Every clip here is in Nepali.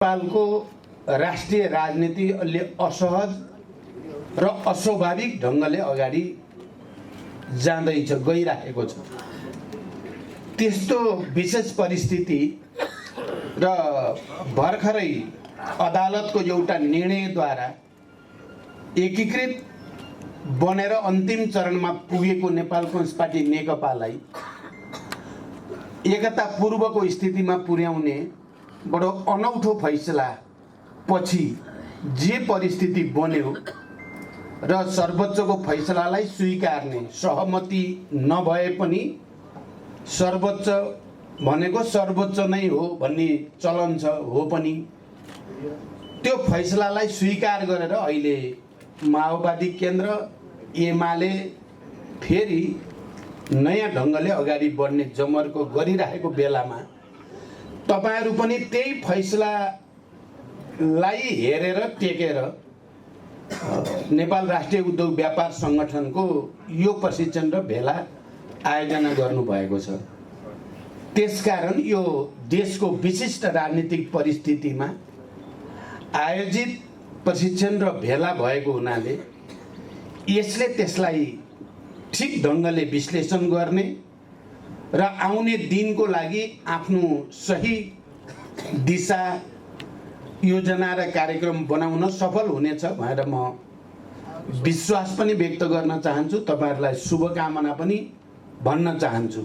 नेपालको राष्ट्रिय राजनीति अलि असहज र अस्वाभाविक ढङ्गले अगाडि जाँदैछ, गइराखेको छ। त्यस्तो विशेष परिस्थिति र भर्खरै अदालतको एउटा निर्णयद्वारा एकीकृत बनेर अन्तिम चरणमा पुगेको नेपाल कम्युनिस्ट पार्टी नेकपालाई एकता पूर्वको स्थितिमा पुर्याउने बडो अनौठो फैसला पछि जे परिस्थिति बन्यो र सर्वोच्चको फैसलालाई स्वीकार्ने सहमति नभए पनि सर्वोच्च भनेको सर्वोच्च नै हो भन्ने चलन छ, हो पनि त्यो फैसलालाई स्वीकार गरेर अहिले माओवादी केन्द्र एमाले फेरि नयाँ ढङ्गले अगाडि बढ्ने जमर्को गरिरहेको बेलामा तपाईहरु पनि त्यही फैसलालाई हेरेर टेकेर नेपाल राष्ट्रिय उद्योग व्यापार संगठनको यो प्रशिक्षण र भेला आयोजना गर्नुभएको छ। त्यसकारण यो देशको विशिष्ट राजनीतिक परिस्थितिमा आयोजित प्रशिक्षण र भेला भएको हुनाले यसले त्यसलाई ठिक ढङ्गले विश्लेषण गर्ने र आउने दिनको लागि आफ्नो सही दिशा योजना र कार्यक्रम बनाउन सफल हुनेछ भनेर म विश्वास पनि व्यक्त गर्न चाहन्छु, तपाईहरुलाई शुभकामना पनि भन्न चाहन्छु।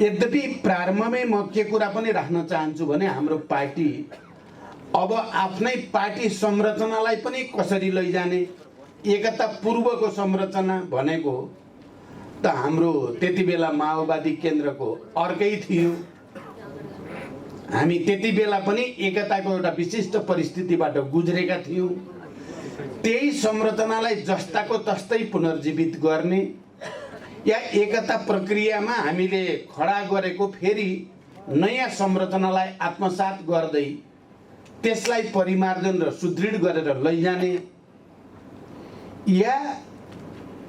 यद्यपि प्रारम्भमै म के कुरा पनि राख्न चाहन्छु भने हाम्रो पार्टी अब आफ्नै पार्टी संरचनालाई पनि कसरी लैजाने, एकता पूर्वको संरचना भनेको त हाम्रो त्यति बेला माओवादी केन्द्रको अर्कै थियो। हामी त्यति बेला पनि एकताको एउटा विशिष्ट परिस्थितिबाट गुज्रेका थियौँ। त्यही संरचनालाई जस्ताको तस्तै पुनर्जीवित गर्ने या एकता प्रक्रियामा हामीले खडा गरेको फेरि नयाँ संरचनालाई आत्मसात गर्दै त्यसलाई परिमार्जन र सुदृढ गरेर लैजाने या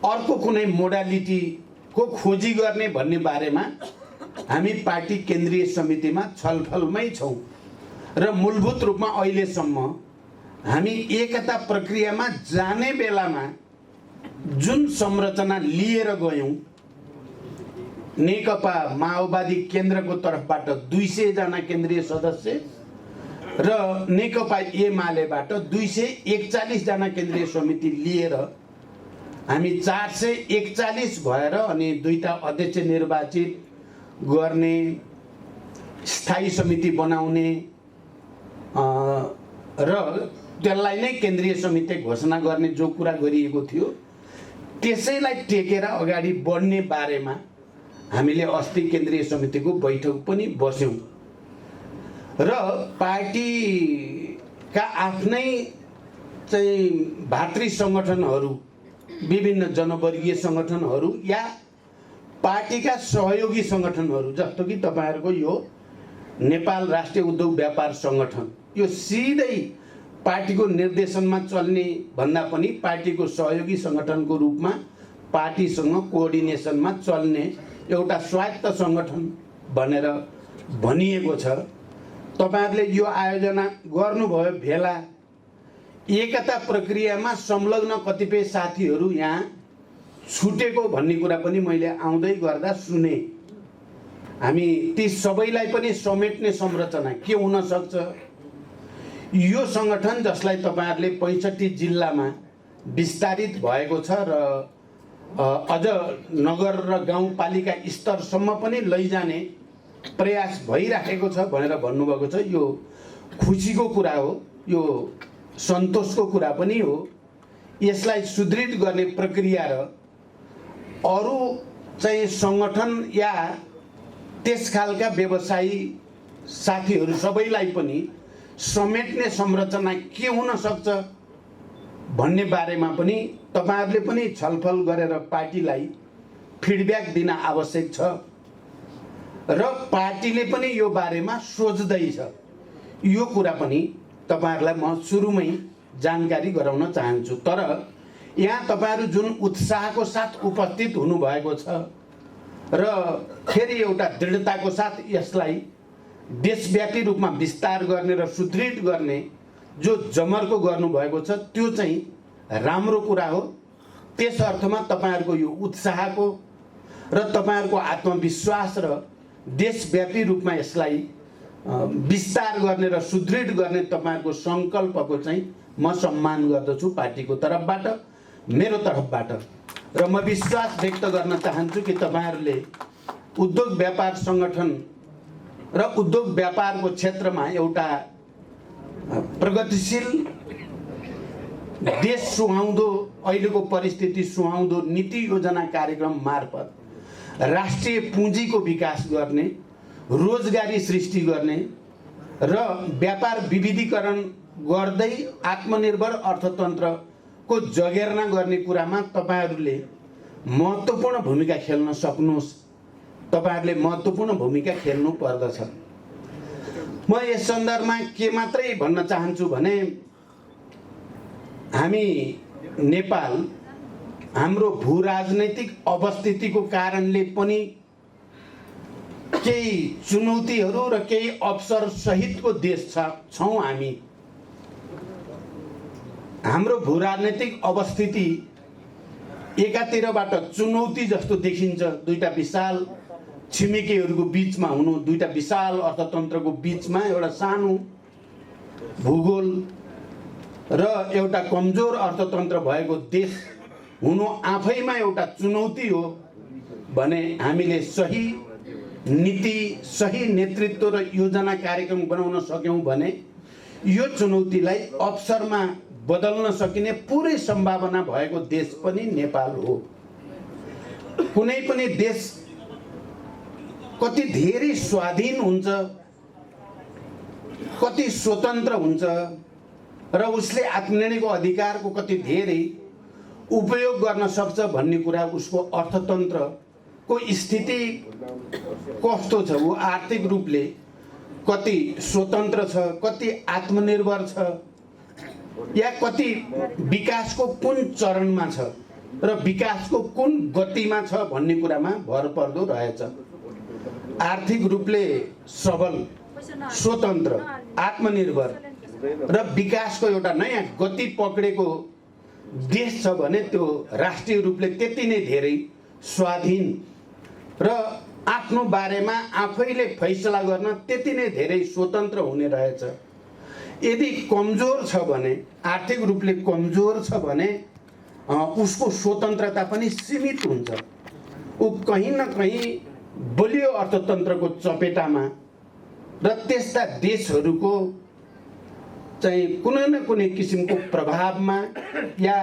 अर्को कुनै मोडालिटी को खोजी गर्ने भन्ने बारेमा हामी पार्टी केन्द्रीय समितिमा छलफलमै छौं र मूलभूत रूपमा अहिलेसम्म हामी एकता प्रक्रियामा जाने बेलामा जुन संरचना लिएर गयौं, नेकपा माओवादी केन्द्रको तर्फबाट 200 जना केन्द्रीय सदस्य र नेकपा एमालेबाट 241 जना केन्द्रीय समिति लिएर हामी 441 भएर अनि दुईटा अध्यक्ष निर्वाचित गर्ने, स्थायी समिति बनाउने र त्यसलाई नै केन्द्रीय समिति घोषणा गर्ने जो कुरा गरिएको थियो त्यसैलाई टेकेर अगाडि बढ्ने बारेमा हामीले अस्ति केन्द्रीय समितिको बैठक पनि बस्यौं र पार्टीका आफ्नै चाहिँ भातृ संगठनहरू, विभिन्न जनवर्गीय संगठनहरू या पार्टीका सहयोगी संगठनहरू जस्तो कि तपाईहरुको यो नेपाल राष्ट्रिय उद्योग व्यापार संगठन, यो सिधै पार्टीको निर्देशनमा चल्ने भन्दा पनि पार्टीको सहयोगी संगठनको रूपमा पार्टीसँग कोअर्डिनेसनमा चल्ने एउटा स्वायत्त संगठन भनेर भनिएको छ। तपाईहरुले यो आयोजना गर्नुभयो भेला, एकता प्रक्रियामा संलग्न कतिपय साथीहरू यहाँ छुटेको भन्ने कुरा पनि मैले आउँदै गर्दा सुने। हामी ती सबैलाई पनि समेट्ने संरचना के हुन सक्छ? यो संगठन जसलाई तपाईहरुले 65 जिल्लामा विस्तारित भएको छ र अझ नगर र गाउँपालिका स्तरसम्म पनि लैजाने प्रयास भइराखेको छ भनेर भन्नुभएको छ। यो खुसीको कुरा हो, यो सन्तोषको कुरा पनि हो। यसलाई सुदृढ गर्ने प्रक्रिया र अरु चाहिँ संगठन या त्यस खालका व्यवसायी साथीहरू सबैलाई पनि समेट्ने संरचना के हुन सक्छ भन्ने बारेमा पनि तपाईहरुले पनि छलफल गरेर पार्टीलाई फिडब्याक दिन आवश्यक छ र पार्टीले पनि यो बारेमा सोच्दैछ। यो कुरा पनि तपाईहरुलाई म सुरुमै जानकारी गराउन चाहन्छु। तर यहाँ तपाईहरु जुन उत्साहको साथ उपस्थित हुनु भएको छ र फेरि एउटा दृढताको साथ यसलाई देशव्यापी रूपमा विस्तार गर्ने र सुदृढ गर्ने जो जमर्को गर्नुभएको छ त्यो चाहिँ राम्रो कुरा हो। त्यस अर्थमा तपाईँहरूको यो उत्साहको र तपाईँहरूको आत्मविश्वास र देशव्यापी रूपमा यसलाई विस्तार गर्ने र सुदृढ गर्ने तपाईँहरूको सङ्कल्पको चाहिँ म सम्मान गर्दछु पार्टीको तर्फबाट, मेरो तर्फबाट। र म विश्वास व्यक्त गर्न चाहन्छु कि तपाईँहरूले उद्योग व्यापार सङ्गठन र उद्योग व्यापारको क्षेत्रमा एउटा प्रगतिशील, देश सुहाउँदो, अहिलेको परिस्थिति सुहाउँदो नीति योजना कार्यक्रम मार्फत राष्ट्रिय पुँजीको विकास गर्ने, रोजगारी सृष्टि गर्ने र व्यापार विविधीकरण गर्दै आत्मनिर्भर अर्थतन्त्रको जगेर्ना गर्ने कुरामा तपाईँहरूले महत्त्वपूर्ण भूमिका खेल्न सक्नुहोस्। तपाईँहरूले महत्त्वपूर्ण भूमिका खेल्नु पर्दछ। म यस सन्दर्भमा के मात्रै भन्न चाहन्छु भने हामी नेपाल हाम्रो भू राजनैतिक अवस्थितिको कारणले पनि केही चुनौतीहरू र केही अवसर सहितको देश छौँ। हाम्रो भू राजनैतिक अवस्थिति एकातिरबाट चुनौती जस्तो देखिन्छ, दुईटा विशाल छिमेकीहरूको बिचमा हुनु, दुईटा विशाल अर्थतन्त्रको बिचमा एउटा सानो भूगोल र एउटा कमजोर अर्थतन्त्र भएको देश हुनु आफैमा एउटा चुनौती हो भने हामीले सही नीति, सही नेतृत्व र योजना कार्यक्रम बनाउन सक्यौँ भने यो चुनौतीलाई अवसरमा बदल्न सकिने पुरै सम्भावना भएको देश पनि नेपाल हो। कुनै पनि देश कति धेरै स्वाधीन हुन्छ, कति स्वतन्त्र हुन्छ र उसले आत्मनिर्णयको अधिकारको कति धेरै उपयोग गर्न सक्छ भन्ने कुरा उसको अर्थतन्त्रको स्थिति कस्तो छ, ऊ आर्थिक रूपले कति स्वतन्त्र छ, कति आत्मनिर्भर छ, या कति विकासको कुन चरणमा छ र विकासको कुन गतिमा छ भन्ने कुरामा भर पर्दो रहेछ। आर्थिक रूपले सबल, स्वतन्त्र, आत्मनिर्भर र विकासको एउटा नयाँ गति पक्रेको देश छ भने त्यो राष्ट्रिय रूपले त्यति नै धेरै स्वाधीन र आफ्नो बारेमा आफैले फैसला गर्न त्यति नै धेरै स्वतन्त्र हुने रहेछ। यदि कमजोर छ भने, आर्थिक रूपले कमजोर छ भने उसको स्वतन्त्रता पनि सीमित हुन्छ। ऊ कहीँ न कहीँ बलियो अर्थतन्त्रको चपेटामा र त्यस्ता देशहरूको चाहिँ कुनै न कुनै किसिमको प्रभावमा या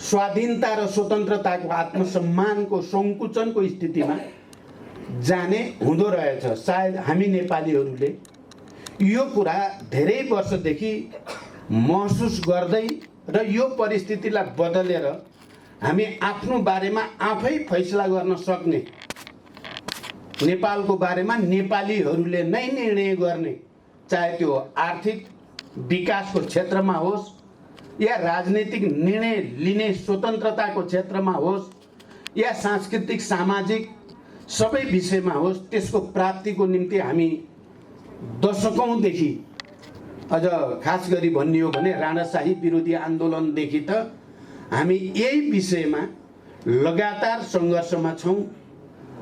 स्वाधीनता र स्वतन्त्रताको आत्मसम्मानको सङ्कुचनको स्थितिमा जाने हुँदो रहेछ। सायद हामी नेपालीहरूले यो कुरा धेरै वर्षदेखि महसुस गर्दै र यो परिस्थितिलाई बदलेर हामी आफ्नो बारेमा आफै फैसला गर्न सक्ने, नेपालको बारेमा नेपालीहरूले नै निर्णय गर्ने, चाहे त्यो आर्थिक विकासको क्षेत्रमा होस् या राजनीतिक निर्णय लिने स्वतन्त्रताको क्षेत्रमा होस् या सांस्कृतिक सामाजिक सबै विषयमा होस्, त्यसको प्राप्तिको निम्ति हामी दशकौँदेखि, अझ खास गरी भनियो भने राणाशाही विरोधी आन्दोलनदेखि त हामी यही विषयमा लगातार सङ्घर्षमा छौँ।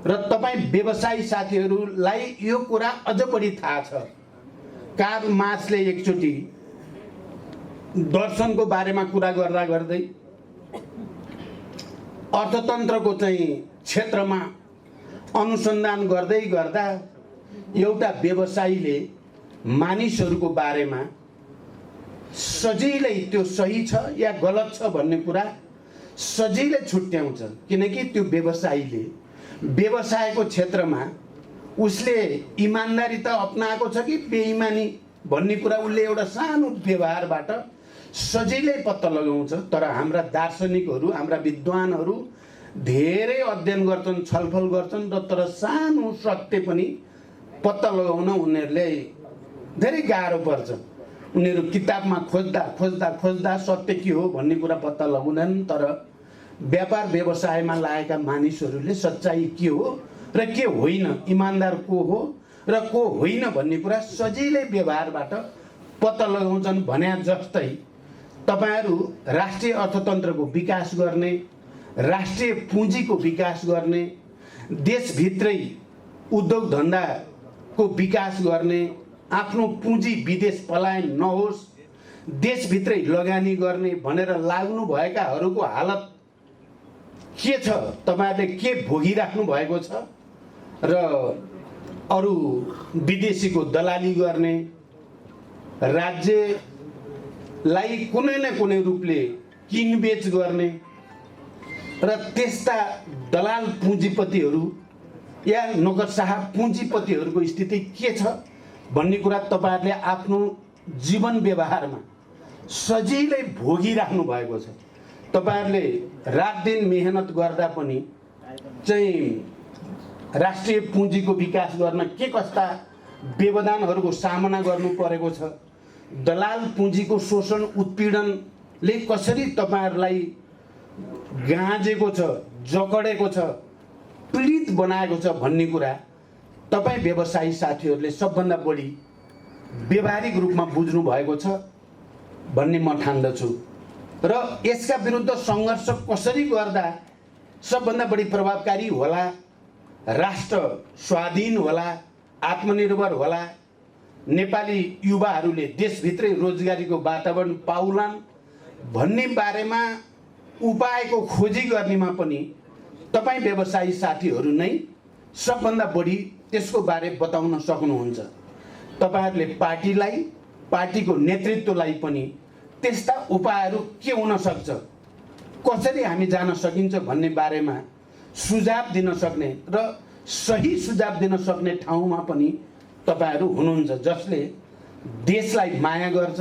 र तपाईँ व्यवसायी साथीहरूलाई यो कुरा अझ बढी थाहा छ। कार्ल मार्क्सले एकचोटि दर्शनको बारेमा कुरा गर्दा गर्दै अर्थतन्त्रको चाहिँ क्षेत्रमा अनुसन्धान गर्दै गर्दा एउटा व्यवसायीले मानिसहरूको बारेमा सजिलै त्यो सही छ या गलत छ भन्ने कुरा सजिलै छुट्याउँछ, किनकि त्यो व्यवसायीले व्यवसायको क्षेत्रमा उसले इमान्दारी त अपनाएको छ कि बेइमानी भन्ने कुरा उसले एउटा सानो व्यवहारबाट सजिलै पत्ता लगाउँछ। तर हाम्रा दार्शनिकहरू, हाम्रा विद्वानहरू धेरै अध्ययन गर्छन्, छलफल गर्छन् र तर सानो सत्य पनि पत्ता लगाउन उनीहरूले धेरै गाह्रो पर्छ। उनीहरू किताबमा खोज्दा खोज्दा खोज्दा सत्य के हो भन्ने कुरा पत्ता लगाउँदैनन्, तर व्यापार व्यवसायमा लागेका मानिसहरूले सच्चाइ के हो र के होइन, इमान्दार को हो र को होइन भन्ने कुरा सजिलै व्यवहारबाट पत्ता लगाउँछन् भने जस्तै तपाईहरू राष्ट्रिय अर्थतन्त्रको विकास गर्ने, राष्ट्रिय पुँजीको विकास गर्ने, देशभित्रै उद्योग धन्दाको विकास गर्ने, आफ्नो पुँजी विदेश पलायन नहोस्, देशभित्रै लगानी गर्ने भनेर लाग्नु भएकाहरूको हालत के छ? तपाईहरुले के भोगिराख्नु भएको छ? र अरू विदेशीको दलाली गर्ने, राज्यलाई कुनै न कुनै रूपले किनबेच गर्ने र त्यस्ता दलाल पुँजीपतिहरू या नोकरशाह पुँजीपतिहरूको स्थिति के छ भन्ने कुरा तपाईहरुले आफ्नो जीवन व्यवहारमा सजिलै भोगिराख्नु भएको छ। तपाईहरुले रात दिन मेहनत गर्दा पनि चाहिँ राष्ट्रिय पुँजीको विकास गर्न के कस्ता व्यवधानहरूको सामना गर्नु परेको छ, दलाल पुँजीको शोषण उत्पीडनले कसरी तपाईहरुलाई गाँजेको छ, जकडेको छ, पीडित बनाएको छ भन्ने कुरा तपाई व्यवसायी साथीहरूले सबभन्दा बढी व्यवहारिक रूपमा बुझ्नु भएको छ भन्ने म ठान्दछु। र यसका विरुद्ध सङ्घर्ष कसरी गर्दा सबभन्दा बढी प्रभावकारी होला, राष्ट्र स्वाधीन होला, आत्मनिर्भर होला, नेपाली युवाहरूले देशभित्रै रोजगारीको वातावरण पाउलान् भन्ने बारेमा उपायको खोजी गर्नेमा पनि तपाई व्यवसायी साथीहरू नै सबभन्दा बढी त्यसको बारे बताउन सक्नुहुन्छ। तपाईहरुले पार्टीलाई, पार्टीको नेतृत्वलाई पनि त्यस्ता उपायहरू के हुन सक्छ, कसरी हामी जान सकिन्छ भन्ने बारेमा सुझाव दिन सक्ने र सही सुझाव दिन सक्ने ठाउँमा पनि तपाईहरु हुनुहुन्छ, जसले देशलाई माया गर्छ,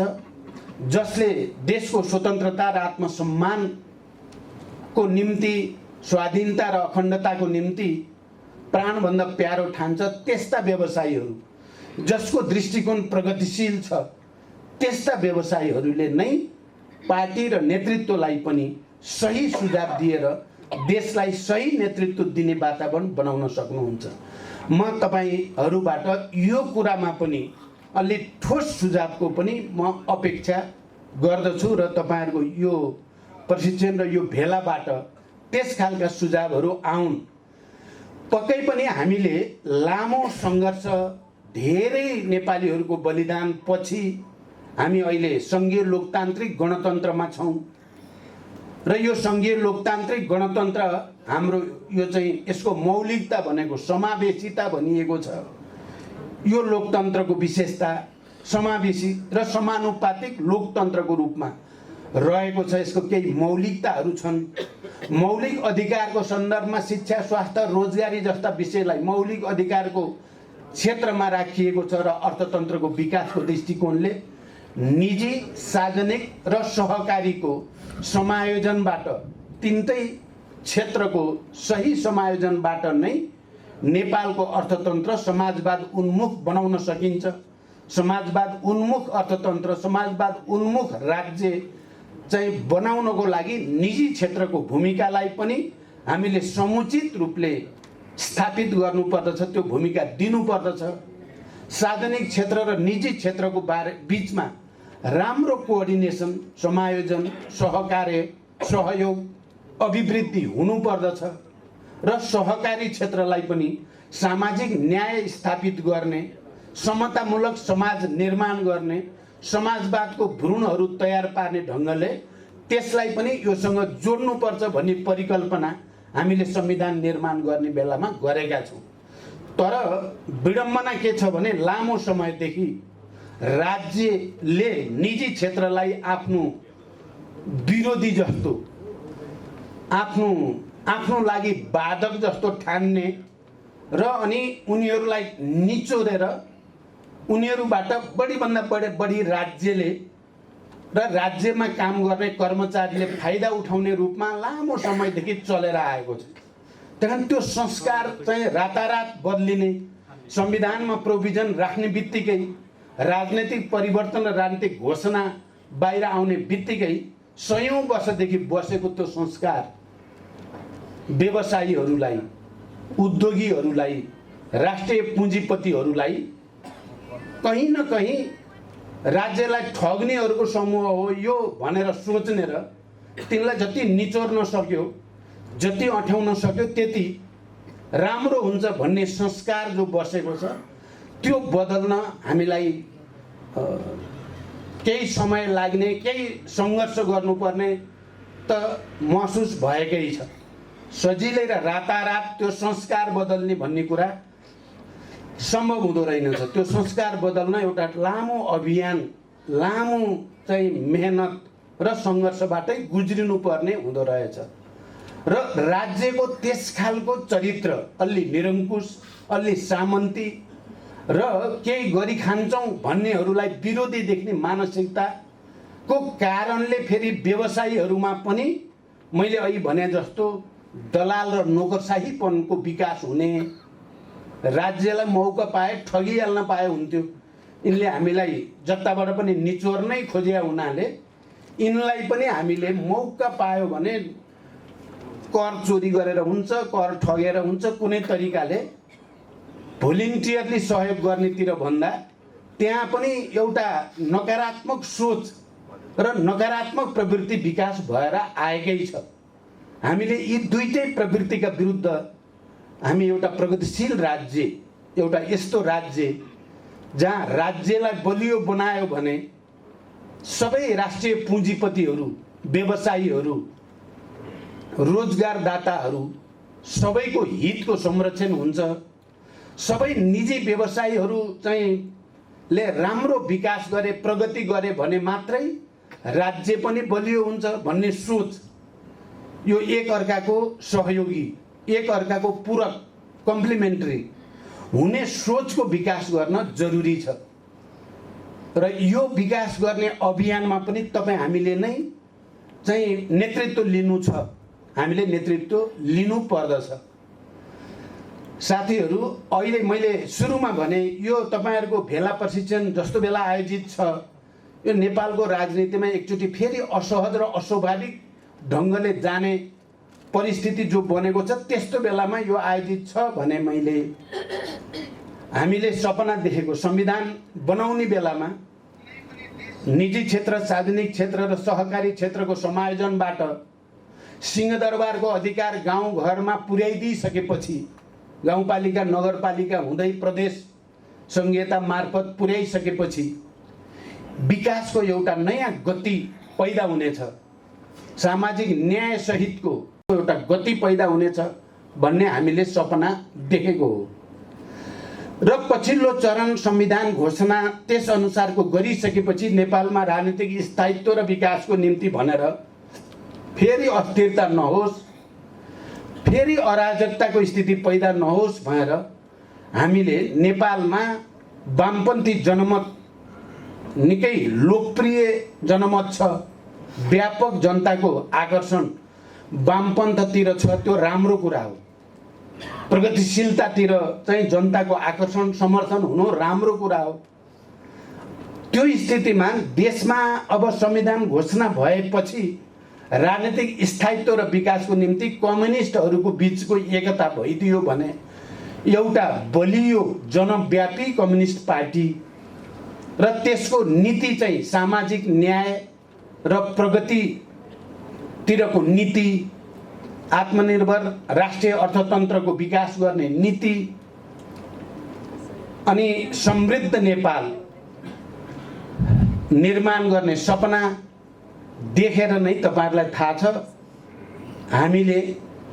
जसले देशको स्वतन्त्रता र आत्मसम्मानको निम्ति, स्वाधीनता र अखण्डताको निम्ति प्राणभन्दा प्यारो ठान्छ। त्यस्ता व्यवसायीहरू जसको दृष्टिकोण प्रगतिशील छ, त्यस्ता व्यवसायीहरूले नै पार्टी र नेतृत्वलाई पनि सही सुझाव दिएर देशलाई सही नेतृत्व दिने वातावरण बनाउन सक्नुहुन्छ। म तपाईहरुबाट यो कुरामा पनि अलि ठोस सुझावको पनि म अपेक्षा गर्दछु र तपाईहरुको यो प्रशिक्षण र यो भेलाबाट त्यस खालका सुझावहरू आउन्। पक्कै पनि हामीले लामो सङ्घर्ष, धेरै नेपालीहरूको बलिदान पछि हामी अहिले सङ्घीय लोकतान्त्रिक गणतन्त्रमा छौँ र यो सङ्घीय लोकतान्त्रिक गणतन्त्र हाम्रो यो चाहिँ यसको मौलिकता भनेको समावेशिता भनिएको छ। यो लोकतन्त्रको विशेषता समावेशी र समानुपातिक लोकतन्त्रको रूपमा रहेको छ। यसको केही मौलिकताहरू छन्। मौलिक अधिकारको सन्दर्भमा शिक्षा, स्वास्थ्य, रोजगारी जस्ता विषयलाई मौलिक अधिकारको क्षेत्रमा राखिएको छ र अर्थतन्त्रको विकासको दृष्टिकोणले निजी, सार्वजनिक र सहकारीको समायोजनबाट, तीनटै क्षेत्रको सही समायोजनबाट नै नेपालको अर्थतन्त्र समाजवाद उन्मुख बनाउन सकिन्छ। समाजवाद उन्मुख अर्थतन्त्र, समाजवाद उन्मुख राज्य चाहिँ बनाउनको लागि निजी क्षेत्रको भूमिकालाई पनि हामीले समुचित रूपले स्थापित गर्नुपर्दछ, त्यो भूमिका दिनुपर्दछ। सार्वजनिक क्षेत्र र निजी क्षेत्रको बीचमा राम्रो कोअर्डिनेसन, समायोजन, सहकार्य, सहयोग, अभिवृद्धि हुनुपर्दछ र सहकारी क्षेत्रलाई पनि सामाजिक न्याय स्थापित गर्ने, समतामूलक समाज निर्माण गर्ने, समाजवादको भ्रूणहरू तयार पार्ने ढङ्गले त्यसलाई पनि योसँग जोड्नुपर्छ भन्ने परिकल्पना हामीले संविधान निर्माण गर्ने बेलामा गरेका छौँ। तर विडम्बना के छ भने लामो समयदेखि राज्यले निजी क्षेत्रलाई आफ्नो विरोधी जस्तो, आफ्नो लागि बाधक जस्तो ठान्ने र अनि उनीहरूलाई निचोरेर उनीहरूबाट बढीभन्दा बढी राज्यले र राज्यमा काम गर्ने कर्मचारीले फाइदा उठाउने रूपमा लामो समयदेखि चलेर आएको छ। त्यहाँ त्यो संस्कार चाहिँ रातारात बदलिने, संविधानमा प्रोभिजन राख्ने बित्तिकै, राजनैतिक परिवर्तन र राजनीतिक घोषणा बाहिर आउने बित्तिकै सयौं वर्षदेखि बसेको त्यो संस्कार व्यवसायीहरूलाई, उद्योगीहरूलाई राष्ट्रिय पुँजीपतिहरूलाई कहीँ न कहीँ राज्यलाई ठग्नेहरूको समूह हो यो भनेर सोच्ने र तिनलाई जति निचोर्न सक्यो, जति अँठ्याउन सक्यो त्यति राम्रो हुन्छ भन्ने संस्कार जो बसेको छ त्यो बदल्न हामीलाई केही समय लाग्ने, केही सङ्घर्ष गर्नुपर्ने त महसुस भएकै छ। सजिलै र रातारात त्यो संस्कार बदल्ने भन्ने कुरा सम्भव हुँदो रहेनछ। त्यो संस्कार बदल्न एउटा लामो अभियान, लामो चाहिँ मेहनत र सङ्घर्षबाटै गुज्रिनु पर्ने हुँदो रहेछ। र राज्यको त्यस खालको चरित्र, अलि निरङ्कुश, अलि सामन्ती र केही गरी खान्छौँ भन्नेहरूलाई विरोधी देख्ने मानसिकताको कारणले फेरि व्यवसायीहरूमा पनि मैले अघि भने जस्तो दलाल र नोकरशाहीपनको विकास हुने, राज्यलाई मौका पाए ठगिहाल्न पाए हुन्थ्यो। यिनले हामीलाई जताबाट पनि निचोर्नै खोजिया हुनाले यिनलाई पनि हामीले मौका पायो भने कर चोरी गरेर हुन्छ, कर ठगेर हुन्छ, कुनै तरिकाले भोलिन्टियरली सहयोग गर्नेतिर भन्दा त्यहाँ पनि एउटा नकारात्मक सोच र नकारात्मक प्रवृत्ति विकास भएर आएकै छ। हामीले यी दुईटै प्रवृत्तिका विरुद्ध हामी एउटा प्रगतिशील राज्य, एउटा यस्तो राज्य जहाँ राज्यलाई बलियो बनायो भने सबै राष्ट्रिय पुँजीपतिहरू, व्यवसायीहरू, रोजगारदाताहरू सबैको हितको संरक्षण हुन्छ। सबै निजी व्यवसायीहरू चाहिँ ले राम्रो विकास गरे, प्रगति गरे भने मात्रै राज्य पनि बलियो हुन्छ भन्ने सोच, यो एक अर्काको सहयोगी, एक अर्काको पूरक, कम्प्लिमेन्ट्री हुने सोचको विकास गर्न जरुरी छ। र यो विकास गर्ने अभियानमा पनि तपाईँ हामीले नै चाहिँ नेतृत्व लिनु छ, हामीले नेतृत्व लिनु पर्दछ। साथीहरू, अहिले मैले सुरुमा भने यो तपाईहरुको भेला प्रशिक्षण जस्तो बेला आयोजित छ, यो नेपालको राजनीतिमा एकचोटि फेरि असहज र अस्वाभाविक ढङ्गले जाने परिस्थिति जो बनेको छ, त्यस्तो बेलामा यो आयोजित छ भने मैले हामीले सपना देखेको संविधान बनाउने बेलामा निजी क्षेत्र, सार्वजनिक क्षेत्र र सहकारी क्षेत्रको समायोजनबाट सिंहदरबारको अधिकार गाउँ घरमा पुर्याइदिइसकेपछि, गाउँपालिका नगरपालिका हुँदै प्रदेश संघीयता मार्फत पुर्याइसकेपछि विकासको एउटा नयाँ गति पैदा हुनेछ, सामाजिक न्याय सहितको एउटा गति पैदा हुनेछ भन्ने हामीले सपना देखेको हो। र पछिल्लो चरण संविधान घोषणा त्यस अनुसारको गरिसकेपछि नेपालमा राजनीतिक स्थायित्व र विकासको निम्ति भनेर फेरि अस्थिरता नहोस्, फेरि अराजकताको स्थिति पैदा नहोस् भनेर हामीले नेपालमा वामपन्थी जनमत निकै लोकप्रिय जनमत छ, व्यापक जनताको आकर्षण वामपन्थतिर छ, त्यो राम्रो कुरा हो। प्रगतिशीलतातिर चाहिँ जनताको आकर्षण समर्थन हुनु राम्रो कुरा हो। त्यो स्थितिमा देशमा अब संविधान घोषणा भएपछि राजनीतिक स्थायित्व र विकासको निम्ति कम्युनिस्टहरूको बीचको एकता भइदियो भने एउटा बलियो जनव्यापी कम्युनिस्ट पार्टी र त्यसको नीति चाहिँ सामाजिक न्याय र प्रगतितिरको नीति, आत्मनिर्भर राष्ट्रिय अर्थतन्त्रको विकास गर्ने नीति अनि समृद्ध नेपाल निर्माण गर्ने सपना देखेर नै तपाईहरुलाई थाहा छ हामीले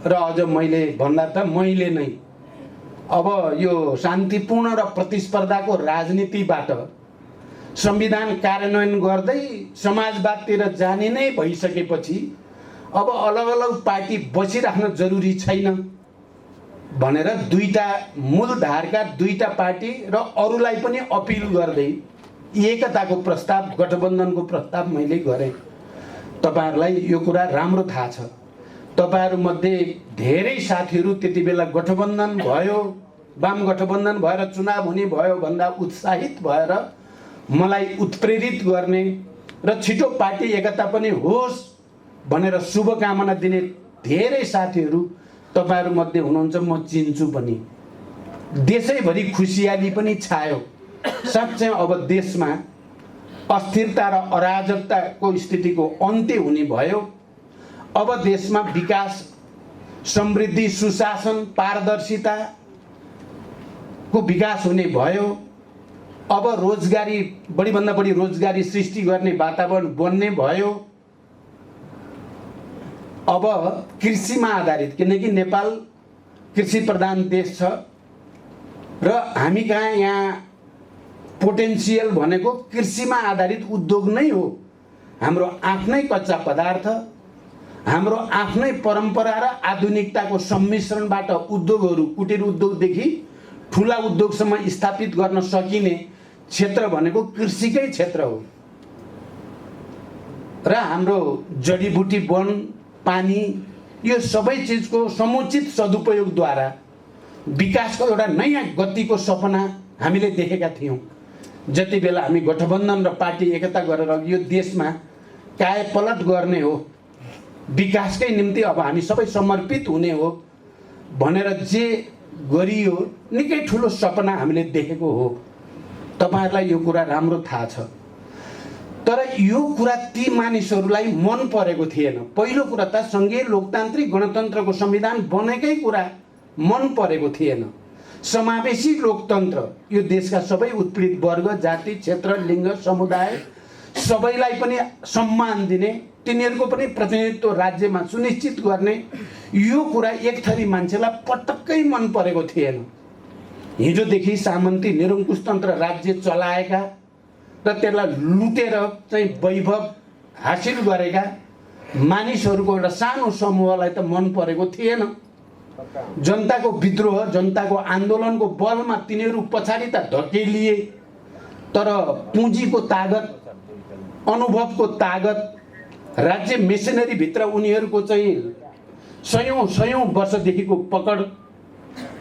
र अझ मैले भन्दा त मैले नै अब यो शान्तिपूर्ण र प्रतिस्पर्धाको राजनीतिबाट संविधान कार्यान्वयन गर्दै समाजवादतिर जाने नै भइसकेपछि अब अलग अलग पार्टी बसिराख्न जरुरी छैन भनेर दुईटा मूलधारका दुईटा पार्टी र अरूलाई पनि अपिल गर्दै एकताको प्रस्ताव, गठबन्धनको प्रस्ताव मैले गरेँ। तपाईहरुलाई यो कुरा राम्रो थाहा छ। तपाईहरु मध्ये धेरै साथीहरु त्यति बेला गठबन्धन भयो, वाम गठबन्धन भएर चुनाव हुने भयो भन्दा उत्साहित भएर मलाई उत्प्रेरित गर्ने र छिटो पार्टी एकता पनि होस् भनेर शुभकामना दिने धेरै साथीहरु तपाईहरु मध्ये हुनुहुन्छ, म चिन्छु पनि। देशैभरि खुसियाली पनि छायो। साँच्चै अब देशमा अस्थिरता र अराजकताको स्थितिको अन्त्य हुने भयो। अब देशमा विकास, समृद्धि, सुशासन, पारदर्शिताको विकास हुने भयो। अब रोजगारी, बढीभन्दा बढी रोजगारी सृष्टि गर्ने वातावरण बन्ने भयो। अब कृषिमा आधारित, किनकि नेपाल कृषि प्रधान देश छ र हामी कहाँ यहाँ पोटेन्सियल भनेको कृषिमा आधारित उद्योग नै हो। हाम्रो आफ्नै कच्चा पदार्थ, हाम्रो आफ्नै परम्परा र आधुनिकताको सम्मिश्रणबाट उद्योगहरू, कुटीर उद्योगदेखि ठुला उद्योगसम्म स्थापित गर्न सकिने क्षेत्र भनेको कृषिकै क्षेत्र हो। र हाम्रो जडीबुटी, वन, पानी, यो सबै चिजको समुचित सदुपयोगद्वारा विकासको एउटा नयाँ गतिको सपना हामीले देखेका थियौँ। जति बेला हामी गठबन्धन र पार्टी एकता गरेर यो देशमा कायापलट गर्ने हो, विकासकै निम्ति अब हामी सबै समर्पित हुने हो भनेर जे गरियो, निकै ठुलो सपना हामीले देखेको हो। तपाईहरुलाई यो कुरा राम्रो थाहा छ। तर यो कुरा ती मानिसहरूलाई मन परेको थिएन। पहिलो कुरा त संघीय लोकतान्त्रिक गणतन्त्रको संविधान बनेकै कुरा मन परेको थिएन। समावेशी लोकतन्त्र, यो देशका सबै उत्पीडित वर्ग, जाति, क्षेत्र, लिङ्ग, समुदाय सबैलाई पनि सम्मान दिने, तिनीहरूको पनि प्रतिनिधित्व राज्यमा सुनिश्चित गर्ने, यो कुरा एक थरी मान्छेलाई पटक्कै मन परेको थिएन। हिजोदेखि सामन्ती निरङ्कुशतन्त्र राज्य चलाएका र त्यसलाई लुटेर चाहिँ वैभव हासिल गरेका मानिसहरूको एउटा सानो समूहलाई त मन परेको थिएन। जनताको विद्रोह, जनताको आन्दोलनको बलमा तिनीहरू पछाडि त धकेलिए, तर पुँजीको तागत, अनुभवको तागत, राज्य मेसिनरी भित्र उनीहरूको चाहिँ सयौं वर्षदेखिको पकड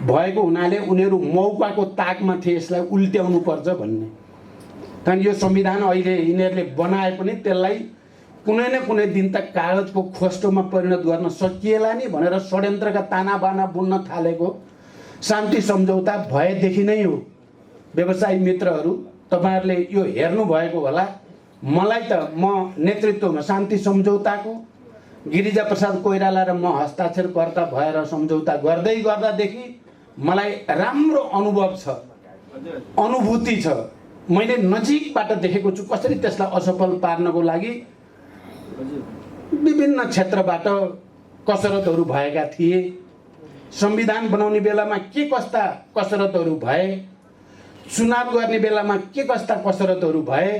भएको हुनाले उनीहरू मौकाको ताकमा थिए यसलाई उल्ट्याउनु पर्छ भन्ने। कारण यो संविधान अहिले यिनीहरूले बनाए पनि त्यसलाई कुनै न कुनै दिन त कागजको खोस्टोमा परिणत गर्न सकिएला नि भनेर षड्यन्त्रका ताना बाना बुन्न थालेको शान्ति सम्झौता भएदेखि नै हो। व्यवसायी मित्रहरू, तपाईहरुले यो हेर्नु भएको होला। मलाई त म नेतृत्वमा शान्ति सम्झौताको गिरिजा प्रसाद कोइराला र म हस्ताक्षरकर्ता भएर सम्झौता गर्दै गर्दादेखि मलाई राम्रो अनुभव छ, अनुभूति छ। मैले नजिकबाट देखेको छु कसरी त्यसलाई असफल पार्नको लागि विभिन्न क्षेत्रबाट कसरतहरू भएका थिए। संविधान बनाउने बेलामा के कस्ता कसरतहरू भए, चुनाव गर्ने बेलामा के कस्ता कसरतहरू भए,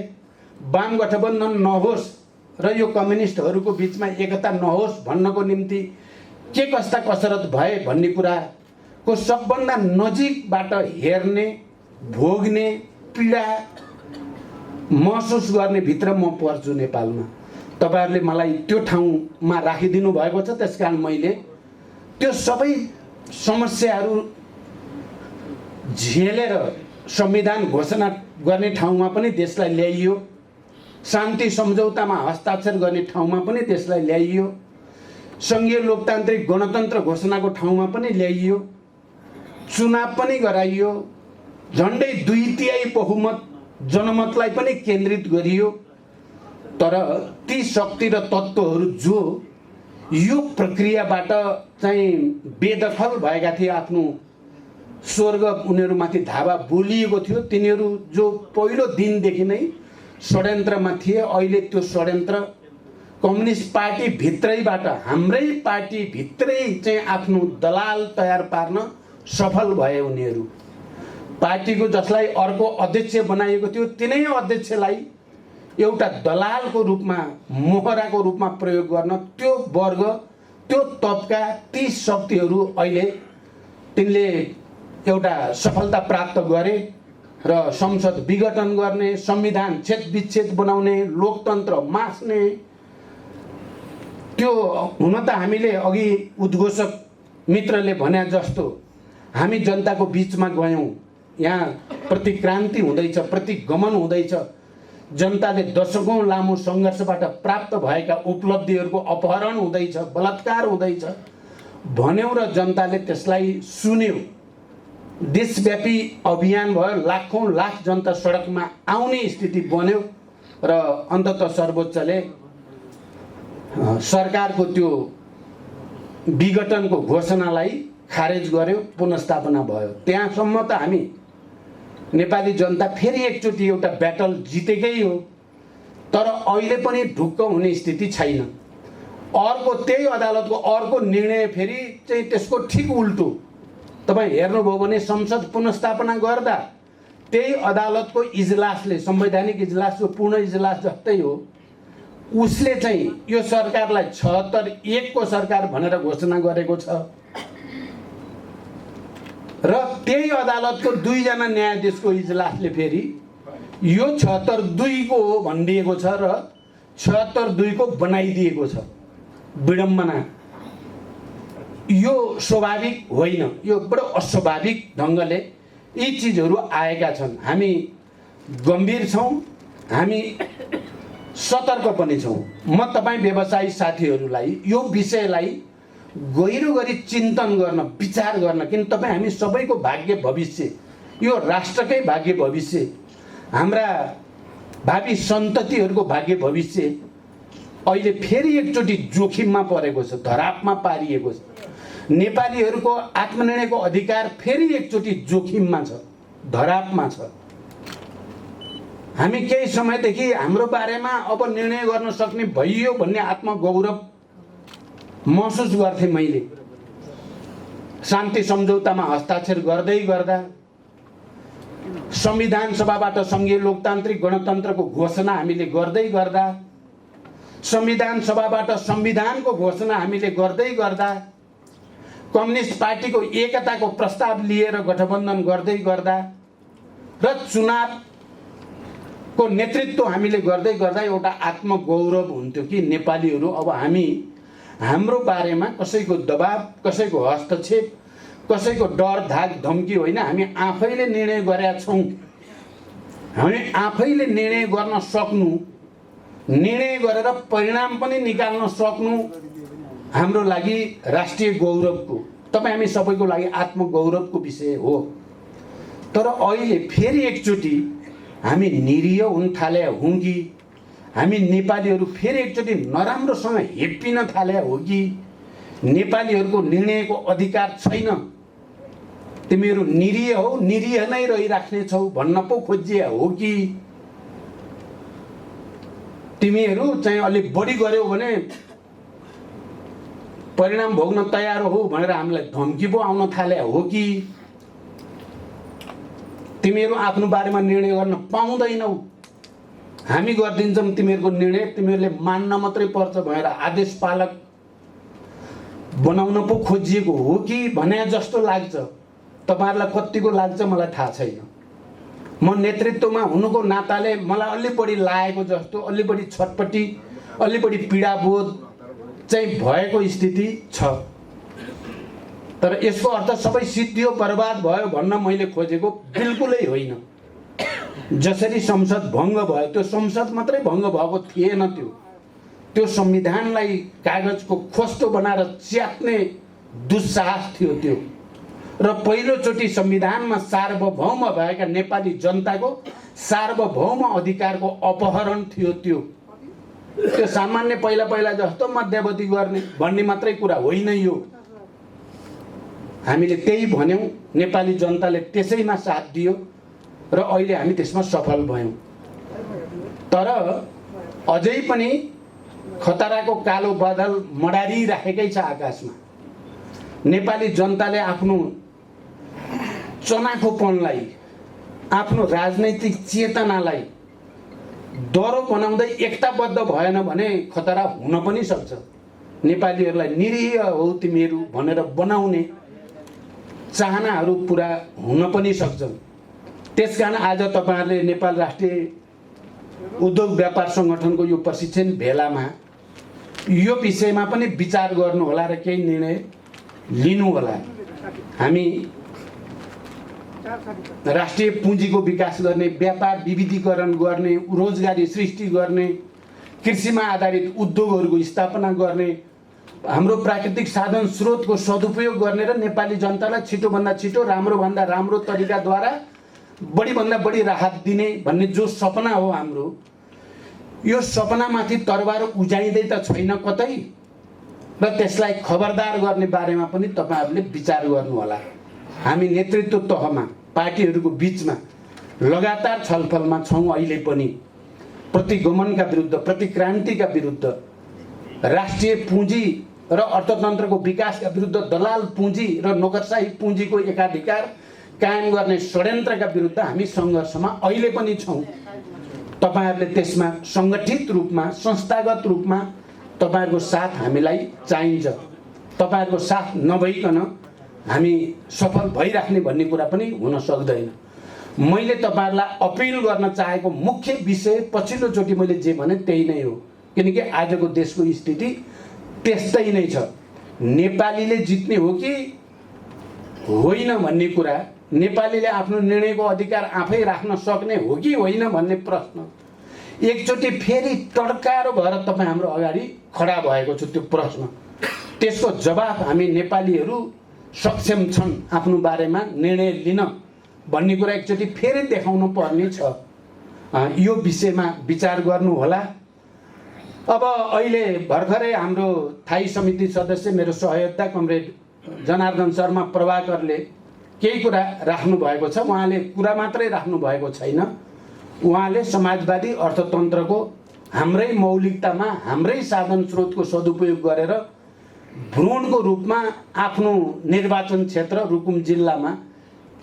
वाम गठबन्धन नहोस् र यो कम्युनिस्टहरूको बीचमा एकता नहोस् भन्नको निम्ति के कस्ता कसरत भए भन्ने कुराको सबभन्दा नजिकबाट हेर्ने, भोग्ने, पीडा महसुस गर्ने भित्र म पर्छु नेपालमा। तपाईहरुले मलाई त्यो ठाउँमा राखिदिनु भएको छ, त्यसकारण मैले त्यो सबै समस्याहरू झेलेर संविधान घोषणा गर्ने ठाउँमा पनि देशलाई ल्याइयो, शान्ति सम्झौतामा हस्ताक्षर गर्ने ठाउँमा पनि देशलाई ल्याइयो, संघीय लोकतान्त्रिक गणतन्त्र घोषणाको ठाउँमा पनि ल्याइयो, चुनाव पनि गराइयो, झन्डै 2/3 बहुमत जनमतलाई पनि केन्द्रित गरियो। तर ती शक्ति र तत्त्वहरू जो यो प्रक्रियाबाट चाहिँ बेदखल भएका थिए, आफ्नो स्वर्ग उनीहरूमाथि धावा बोलिएको थियो, तिनीहरू जो पहिलो दिनदेखि नै षड्यन्त्रमा थिए, अहिले त्यो षड्यन्त्र कम्युनिस्ट पार्टी भित्रैबाट, हाम्रै पार्टी भित्रै चाहिँ आफ्नो दलाल तयार पार्न सफल भए उनीहरू। पार्टीको जसलाई अर्को अध्यक्ष बनाइएको थियो तिनै अध्यक्षलाई एउटा दलालको रूपमा, मोहराको रूपमा प्रयोग गर्न त्यो वर्ग, त्यो तबका, ती शक्तिहरू अहिले तिनले एउटा सफलता प्राप्त गरे र संसद विघटन गर्ने, संविधान छेदविच्छेद बनाउने, लोकतन्त्र मास्ने। त्यो हुन त हामीले अघि उद्घोषक मित्रले भने जस्तो हामी जनताको बीचमा गयौँ, यहाँ प्रतिक्रान्ति हुँदैछ, प्रतिगमन हुँदैछ, जनताले दशकौं लामो सङ्घर्षबाट प्राप्त भएका उपलब्धिहरूको अपहरण हुँदैछ, बलात्कार हुँदैछ भन्यौँ र जनताले त्यसलाई सुन्यो देशव्यापी अभियान भयो, लाखौं लाख जनता सडकमा आउने स्थिति बन्यो र अन्ततः सर्वोच्चले सरकारको त्यो विघटनको घोषणालाई खारेज गर्यो, पुनर्स्थापना भयो। त्यहाँसम्म त हामी नेपाली जनता फेरि एकचोटि एउटा ब्याटल जितेकै हो, तर अहिले पनि ढुक्क हुने स्थिति छैन। अर्को त्यही अदालतको अर्को निर्णय फेरि चाहिँ त्यसको ठिक उल्टो तपाईँ हेर्नुभयो भने संसद पुनर्स्थापना गर्दा त्यही अदालतको इजलासले, संवैधानिक इजलासको पूर्ण इजलास जस्तै हो, उसले चाहिँ यो सरकारलाई 76-1 को सरकार भनेर घोषणा गरेको छ र त्यही अदालतको 2 जना न्यायाधीशको इजलासले फेरि यो 76-2 को हो भनिदिएको छ र 76-2 को बनाइदिएको छ। विडम्बना। यो स्वाभाविक होइन, यो बडो अस्वाभाविक ढङ्गले यी चिजहरू आएका छन्। हामी गम्भीर छौँ, हामी सतर्क पनि छौँ। म तपाईँ व्यवसायी साथीहरूलाई यो विषयलाई गहिरो गरी चिन्तन गर्न, विचार गर्न, किन तपाईँ हामी सबैको भाग्य भविष्य, यो राष्ट्रकै भाग्य भविष्य, हाम्रा भावी सन्ततिहरूको भाग्य भविष्य अहिले फेरि एकचोटि जोखिममा परेको छ, धरापमा पारिएको छ। नेपालीहरूको आत्मनिर्णयको अधिकार फेरि एकचोटि जोखिममा छ, धरापमा छ। हामी केही समयदेखि हाम्रो बारेमा अब निर्णय गर्न सक्ने भइयो भन्ने आत्मगौरव महसुस गर्थे मैले। शान्ति सम्झौतामा हस्ताक्षर गर्दै गर्दा, संविधान सभाबाट संघीय लोकतान्त्रिक गणतन्त्रको घोषणा हामीले गर्दै गर्दा, संविधान सभाबाट संविधानको घोषणा हामीले गर्दै गर्दा, कम्युनिस्ट पार्टीको एकताको प्रस्ताव लिएर गठबन्धन गर्दै गर्दा र चुनावको नेतृत्व हामीले गर्दै गर्दा एउटा आत्मगौरव हुन्थ्यो कि नेपालीहरू अब हामी हाम्रो बारेमा कसैको दबाब, कसैको हस्तक्षेप, कसैको डर धाक धम्की होइन, हामी आफैले निर्णय गरेका छौँ। हामी आफैले निर्णय गर्न सक्नु, निर्णय गरेर परिणाम पनि निकाल्न सक्नु हाम्रो लागि राष्ट्रिय गौरवको, तपाईँ हामी सबैको लागि आत्मगौरवको विषय हो। तर अहिले फेरि एकचोटि हामी निरीह हुन थाले हौँ कि हामी नेपालीहरू फेरि एकचोटि नराम्रोसँग हेप्पिन थाले हो कि नेपालीहरूको निर्णयको अधिकार छैन, तिमीहरू निरीह हौ, निरीह नै रहिराख्ने छौ भन्न पो खोजिए हो कि तिमीहरू चाहिँ अलिक बढी गर्यौ भने परिणाम भोग्न तयार हो भनेर हामीलाई धम्की पो आउन थाले हो कि तिमीहरू आफ्नो बारेमा निर्णय गर्न पाउँदैनौ, हामी गरिदिन्छौँ तिमीहरूको निर्णय, तिमीहरूले मान्न मात्रै पर्छ भनेर आदेश पालक बनाउन पो खोजिएको हो कि भने जस्तो लाग्छ। तपाईँहरूलाई कतिको लाग्छ मलाई थाहा छैन। म नेतृत्वमा हुनुको नाताले मलाई अलि बढी लागेको जस्तो, अलि बढी छटपटी, अलि बढी पीडाबोध चाहिँ भएको स्थिति छ। तर यसको अर्थ सबै सिद्धियो, बर्बाद भयो भन्न मैले खोजेको बिल्कुलै होइन। जसरी संसद भङ्ग भयो, त्यो संसद मात्रै भङ्ग भएको थिएन, त्यो संविधानलाई कागजको खोस्टो बनाएर च्यात्ने दुस्साहस थियो त्यो। र पहिलोचोटि संविधानमा सार्वभौम भएका नेपाली जनताको सार्वभौम अधिकारको अपहरण थियो त्यो। त्यो सामान्य पहिला पहिला जस्तो मध्यावधि गर्ने भन्ने मात्रै कुरा होइन यो। हामीले त्यही भन्यौँ, नेपाली जनताले त्यसैमा साथ दियो र अहिले हामी त्यसमा सफल भयौँ। तर अझै पनि खतराको कालो बादल मडारिराखेकै छ आकाशमा। नेपाली जनताले आफ्नो चनाखोपनलाई, आफ्नो राजनैतिक चेतनालाई डरो बनाउँदै एकताबद्ध भएन भने खतरा हुन पनि सक्छ। नेपालीहरूलाई निरीह हो तिमीहरू भनेर बनाउने चाहनाहरू पुरा हुन पनि सक्छन्। त्यसकारण आज तपाईँहरूले नेपाल राष्ट्रिय उद्योग व्यापार सङ्गठनको यो प्रशिक्षण भेलामा यो विषयमा पनि विचार गर्नु होला र केही निर्णय लिनु होला। हामी राष्ट्रिय पुँजीको विकास गर्ने, व्यापार विविधीकरण गर्ने, रोजगारी सृष्टि गर्ने, कृषिमा आधारित उद्योगहरूको स्थापना गर्ने, हाम्रो प्राकृतिक साधन स्रोतको सदुपयोग गर्ने र नेपाली जनतालाई छिटोभन्दा छिटो राम्रोभन्दा राम्रो तरिकाद्वारा बढीभन्दा बढी राहत दिने भन्ने जो सपना हो हाम्रो, यो सपनामाथि तरबार उजाइँदै त छैन कतै, र त्यसलाई खबरदार गर्ने बारेमा पनि तपाईहरुले विचार गर्नु होला। हामी नेतृत्व तहमा पार्टीहरूको बीचमा लगातार छलफलमा छौं। अहिले पनि प्रतिगमनका विरुद्ध, प्रतिक्रान्तिका विरुद्ध, राष्ट्रिय पुँजी र अर्थतन्त्रको विकासका विरुद्ध, दलाल पुँजी र नोकरशाही पुँजीको एकाधिकार कायम गर्ने षड्यन्त्रका विरुद्ध हामी सङ्घर्षमा अहिले पनि छौं। तपाईहरुले त्यसमा संगठित रूपमा, संस्थागत रूपमा तपाईहरुको साथ हामीलाई चाहिन्छ। तपाईहरुको साथ नभइकन हामी सफल भइराख्ने भन्ने कुरा पनि हुन सक्दैन। मैले तपाईहरुलाई अपिल गर्न चाहेको मुख्य विषय पछिल्लो चोटि मैले जे भने त्यही नै हो, किनकि आजको देशको स्थिति त्यस्तै नै छ। नेपालीले जित्ने हो कि होइन भन्ने कुरा, नेपालीले आफ्नो निर्णयको अधिकार आफै राख्न सक्ने हो कि होइन भन्ने प्रश्न एकचोटि फेरि टड्कारो भएर तपाईँ हाम्रो अगाडि खडा भएको छ। त्यो प्रश्न, त्यसको जवाफ हामी नेपालीहरू सक्षम छन् आफ्नो बारेमा निर्णय लिन भन्ने कुरा एकचोटि फेरि देखाउनु पर्ने छ। यो विषयमा विचार गर्नु होला। अब अहिले भर्खरै हाम्रो थाई समिति सदस्य मेरो सहयोद्धा कमरेड जनार्दन शर्मा प्रभाकरले केही कुरा राख्नु भएको छ। उहाँले कुरा मात्रै राख्नु भएको छैन, उहाँले समाजवादी अर्थतन्त्रको हाम्रै मौलिकतामा, हाम्रै साधन स्रोतको सदुपयोग गरेर भ्रूणको रूपमा आफ्नो निर्वाचन क्षेत्र रुकुम जिल्लामा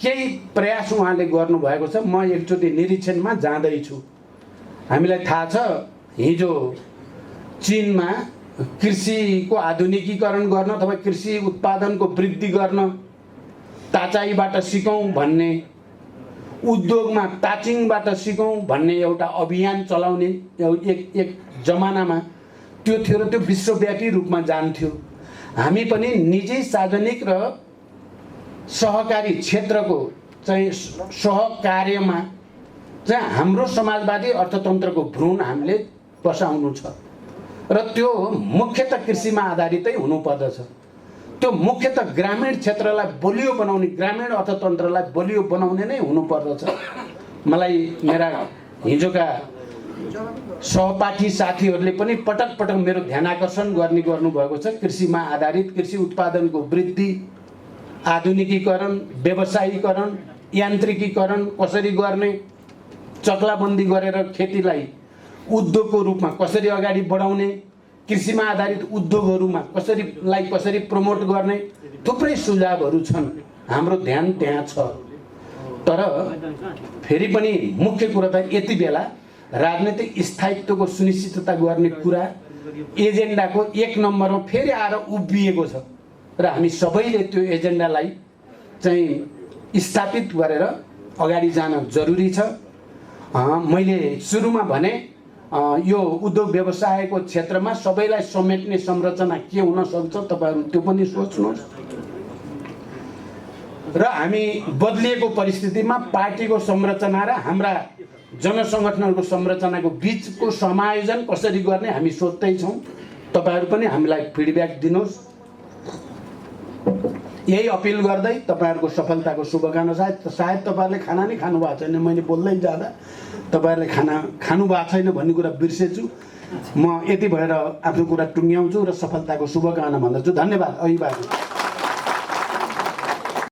केही प्रयास उहाँले गर्नुभएको छ। म एकचोटि निरीक्षणमा जाँदैछु। हामीलाई थाहा छ हिजो चीनमा कृषिको आधुनिकीकरण गर्न अथवा कृषि उत्पादनको वृद्धि गर्न ताचाईबाट सिकौँ भन्ने, उद्योगमा ताचिङबाट सिकौँ भन्ने एउटा अभियान चलाउने एक जमानामा त्यो थियो र त्यो विश्वव्यापी रूपमा जान्थ्यो। हामी पनि निजी, सार्वजनिक र सहकारी क्षेत्रको चाहिँ सहकार्यमा चाहिँ हाम्रो समाजवादी अर्थतन्त्रको भ्रूण हामीले बसाउनु छ र त्यो मुख्यतः कृषिमा आधारितै हुनुपर्दछ। त्यो मुख्यतः ग्रामीण क्षेत्रलाई बलियो बनाउने, ग्रामीण अर्थतन्त्रलाई बलियो बनाउने नै हुनुपर्दछ। मलाई मेरा हिजोका सहपाठी साथीहरूले पनि पटक पटक मेरो ध्यानाकर्षण गर्नुभएको छ। कृषिमा आधारित कृषि उत्पादनको वृद्धि, आधुनिकीकरण, व्यवसायीकरण, यान्त्रिकीकरण कसरी गर्ने, चक्लाबन्दी गरेर खेतीलाई उद्योगको रूपमा कसरी अगाडि बढाउने, कृषिमा आधारित उद्योगहरूमा कसरी प्रमोट गर्ने, थुप्रै सुझावहरू छन्। हाम्रो ध्यान त्यहाँ छ। तर फेरि पनि मुख्य कुरा त यति बेला राजनीतिक स्थायित्वको सुनिश्चितता गर्ने कुरा एजेन्डाको एक नम्बरमा फेरि आएर उभिएको छ र हामी सबैले त्यो एजेन्डालाई चाहिँ स्थापित गरेर अगाडि जान जरुरी छ। मैले सुरुमा भने यो उद्योग व्यवसायको क्षेत्रमा सबैलाई समेट्ने संरचना के हुन सक्छ, तपाईहरु त्यो पनि सोच्नुहोस्। र हामी बदलिएको परिस्थितिमा पार्टीको संरचना र हाम्रा जनसंगठनहरूको संरचनाको बीचको समायोजन कसरी गर्ने हामी सोच्दै छौं। तपाईहरु पनि हामीलाई फिडब्याक दिनुहोस्। यही अपिल गर्दै तपाईहरुको सफलताको शुभकामना। सायद तपाईहरुले खाना नै खानु भएको छैन, मैले बोल्दै जाँदा तपाईहरुले खाना खानु भएको छैन भन्ने कुरा बिर्सेछु। म यति भएर आफ्नो कुरा टुङ्ग्याउँछु र सफलताको शुभकामना भन्दछु। धन्यवाद। अभिवादन।